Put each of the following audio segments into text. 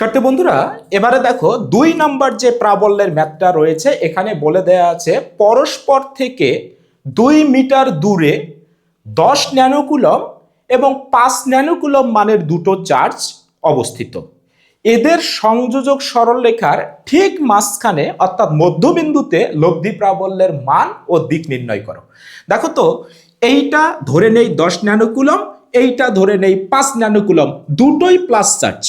শিক্ষার্থী বন্ধুরা, এবারে দেখো ২ নম্বর যে প্রাবল্যের ম্যাথটা রয়েছে এখানে বলে দেয়া আছে পরস্পর থেকে ২ মিটার দূরে ১০ ন্যানোকুলম এবং ৫ ন্যানোকুলম মানের দুটো চার্জ অবস্থিত। এদের সংযোজক সরলরেখার ঠিক মাঝখানে অর্থাৎ মধ্যবিন্দুতে লব্ধি প্রাবল্যের মান ও দিক নির্ণয় করো। দেখো তো, এইটা ধরে নেই ১০ ন্যানোকুলম, এইটা ধরে নেই ৫ ন্যানোকুলম, দুটোই প্লাস চার্জ।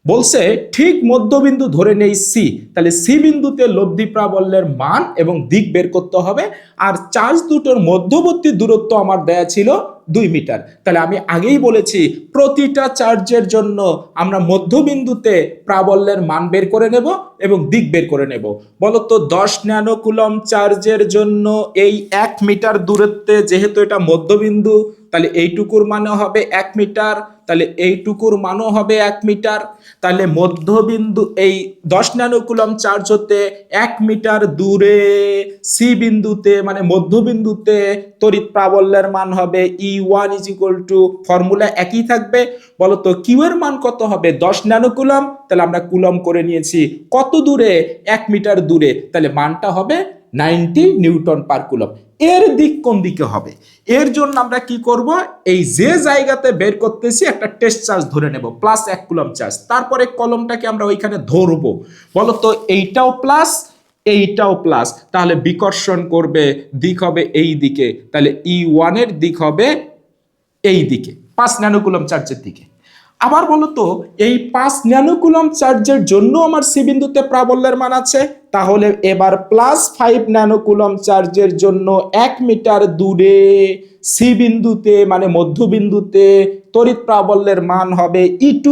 বলছে ঠিক মধ্যবিন্দু ধরে নেই সি, তাহলে সি বিন্দুতে লব্ধি প্রাবল্যের মান এবং দিক বের করতে হবে। আর চার্জ দুটোর মধ্যবর্তী দূরত্ব আমার দেয়া ছিল ২ মিটার। তাহলে আমি আগেই বলেছি প্রতিটা চার্জের জন্য আমরা মধ্যবিন্দুতে প্রাবল্যের মান বের করে নেব এবং দিক বের করে নেব। বলতো ১০ ন্যানোকুলম চার্জের জন্য এই ১ মিটার দূরত্বে, যেহেতু এটা মধ্যবিন্দু, তাহলে এইটুকুর মানে হবে ১ মিটার, তাহলে এইটুকুর মানও হবে ১ মিটার। তাহলে মধ্যবিন্দু এই ১০ ন্যানোকুলম চার্জ হতে ১ মিটার দূরে সি বিন্দুতে মানে মধ্যবিন্দুতে তড়িৎ প্রাবল্যের মান হবে E1 ফর্মুলা একই থাকবে। বলতো কিউ এর মান কত হবে? ১০ ন্যানোকুলম, তাহলে আমরা কুলম করে নিয়েছি। কত দূরে? ১ মিটার দূরে, তাহলে মানটা হবে 90 নিউটন পার কুলম। এর দিক কোন দিকে হবে? এর জন্য আমরা কি করব, এই যে জায়গাতে বের করতেছি একটা টেস্ট চার্জ ধরে নেব প্লাস ১ কুলম চার্জ, তারপরে কলমটাকে আমরা ওইখানে ধরবো। বলতো এইটাও প্লাস এইটাও প্লাস, তাহলে বিকর্ষণ করবে, দিক হবে এই দিকে, তাহলে E1 এর দিক হবে এই দিকে ৫ ন্যানোকুলম চার্জের দিকে। আবার বলতো এই ৫ ন্যানোকুলম চার্জের জন্য আমার সি বিন্দুতে প্রাবল্যের মান আছে, তাহলে এবার প্লাস ৫ ন্যানোকুলম চার্জের জন্য ১ মিটার দূরে সি বিন্দুতে মানে মধ্যবিন্দুতে তড়িৎ প্রাবল্যের মান হবে E2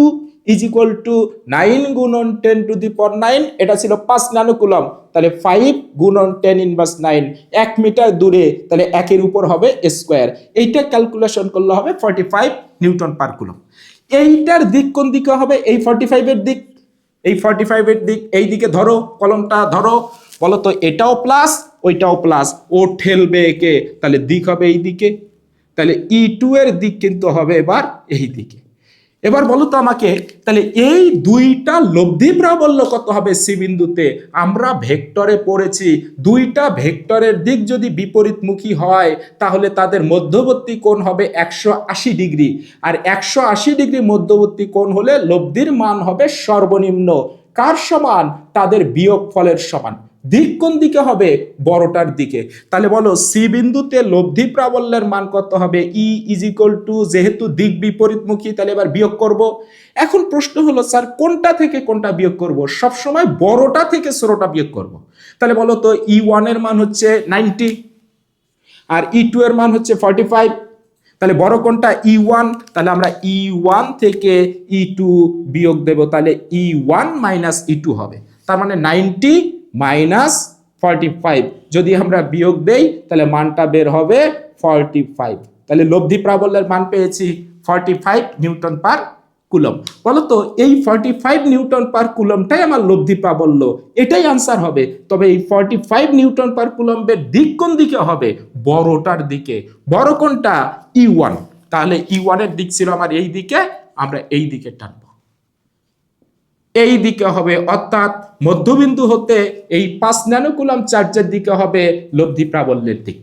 9 গুণন 10⁹, এটা ছিল ৫ ন্যানোকুলম, তাহলে ৫ গুণন 10⁻৯, ১ মিটার দূরে, তাহলে ১ এর উপর হবে স্কোয়ার। এইটা ক্যালকুলেশন করলে হবে 45 নিউটন পার কুলম। এইটার দিক কোন দিকে হবে? এই 45 এর দিক, এই 45 এর দিক এই দিকে ধরো, কলমটা ধরো। বলতো এটাও প্লাস ওইটাও প্লাস, ও ঠেলবে একে, তাহলে দিক হবে এই দিকে। তাহলে E2 এর দিক কিন্তু হবে এবার এই দিকে। এবার বলো তো আমাকে, তাহলে এই দুইটা লব্ধি প্রাবল্য কত হবে সি বিন্দুতে? আমরা ভেক্টরে পড়েছি দুইটা ভেক্টরের দিক যদি বিপরীতমুখী হয় তাহলে তাদের মধ্যবর্তী কোণ হবে ১৮০ ডিগ্রি, আর ১৮০ ডিগ্রি মধ্যবর্তী কোণ হলে লব্ধির মান হবে সর্বনিম্ন কার সমান? তাদের বিয়োগফলের সমান। দিক কোন দিকে হবে? বড়টার দিকে। তাহলে বলো সি বিন্দুতে লব্ধি প্রাবল্যের মান কত হবে? E যেহেতু দিক বিপরীতমুখী, তাহলে এবার বিয়োগ করব। এখন প্রশ্ন হলো স্যার কোনটা থেকে কোনটা বিয়োগ করব? সবসময় বড়টা থেকে ছোটটা বিয়োগ করব। তাহলে বলো তো E1 এর মান হচ্ছে 90 আর E2 এর মান হচ্ছে 45, তাহলে বড় কোনটা? E1, তাহলে আমরা E1 থেকে E2 বিয়োগ দেব, তাহলে E1 মাইনাস E2 হবে। তার মানে 90 মাইনাস 45 যদি আমরা বিয়োগ দেই তাহলে মানটা বের হবে 45। তাহলে লব্ধি প্রাবল্যের মান পেয়েছি 45 নিউটন পার কুলম। বলতো এই 45 নিউটন পার কুলমটাই আমার লব্ধি প্রাবল্য, এটাই আনসার হবে। তবে এই 45 নিউটন পার কুলম্বের দিক কোন দিকে হবে? বড়টার দিকে। বড় কোনটা? E1, তাহলে E1 এর দিক ছিল আমার এই দিকে, আমরা এই দিকে টানবো, এই দিকে হবে, অর্থাৎ মধ্যবিন্দু হতে এই ৫ ন্যানোকুলম চার্জের দিকে হবে লব্ধি প্রাবল্যের দিক।